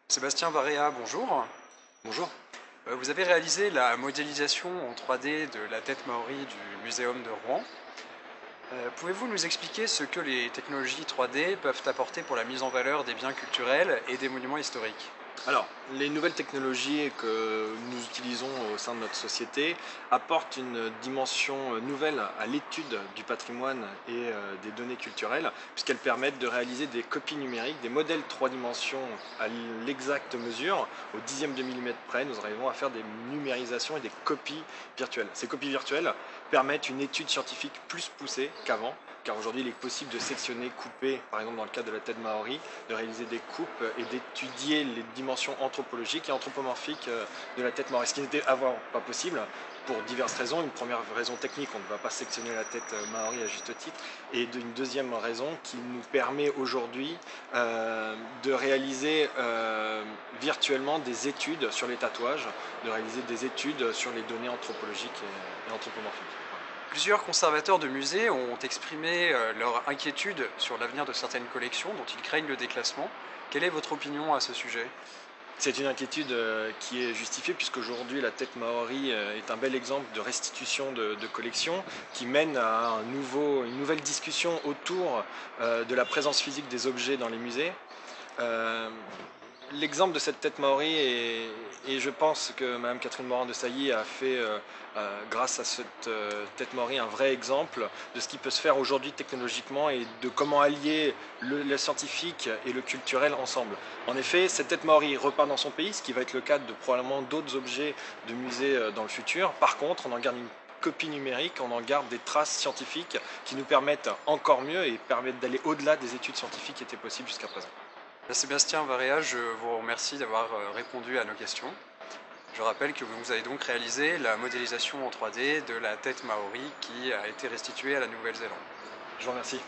Sébastien Varrea, bonjour. Bonjour. Vous avez réalisé la modélisation en 3D de la tête maori du Muséum de Rouen. Pouvez-vous nous expliquer ce que les technologies 3D peuvent apporter pour la mise en valeur des biens culturels et des monuments historiques? Alors, les nouvelles technologies que nous utilisons au sein de notre société apportent une dimension nouvelle à l'étude du patrimoine et des données culturelles, puisqu'elles permettent de réaliser des copies numériques, des modèles 3 dimensions à l'exacte mesure, au dixième de millimètre près. Nous arrivons à faire des numérisations et des copies virtuelles. Ces copies virtuelles permettent une étude scientifique plus poussée qu'avant, car aujourd'hui il est possible de sectionner, couper, par exemple dans le cas de la tête maori, de réaliser des coupes et d'étudier les dimensions anthropologiques et anthropomorphiques de la tête maori, ce qui n'était avant pas possible pour diverses raisons. Une première raison technique, on ne va pas sectionner la tête maori à juste titre, et une deuxième raison qui nous permet aujourd'hui de réaliser virtuellement des études sur les tatouages, de réaliser des études sur les données anthropologiques et anthropomorphiques. Plusieurs conservateurs de musées ont exprimé leur inquiétude sur l'avenir de certaines collections dont ils craignent le déclassement. Quelle est votre opinion à ce sujet? C'est une inquiétude qui est justifiée puisqu'aujourd'hui la tête maori est un bel exemple de restitution de collection qui mène à une nouvelle discussion autour de la présence physique des objets dans les musées. Euh, L'exemple de cette tête maori et je pense que Madame Catherine Morin-Desailly a fait, grâce à cette tête maori, un vrai exemple de ce qui peut se faire aujourd'hui technologiquement et de comment allier le scientifique et le culturel ensemble. En effet, cette tête maori repart dans son pays, ce qui va être le cas de probablement d'autres objets de musée dans le futur. Par contre, on en garde une copie numérique, on en garde des traces scientifiques qui nous permettent encore mieux et permettent d'aller au-delà des études scientifiques qui étaient possibles jusqu'à présent. Sébastien Varrea, je vous remercie d'avoir répondu à nos questions. Je rappelle que vous avez donc réalisé la modélisation en 3D de la tête maori qui a été restituée à la Nouvelle-Zélande. Je vous remercie.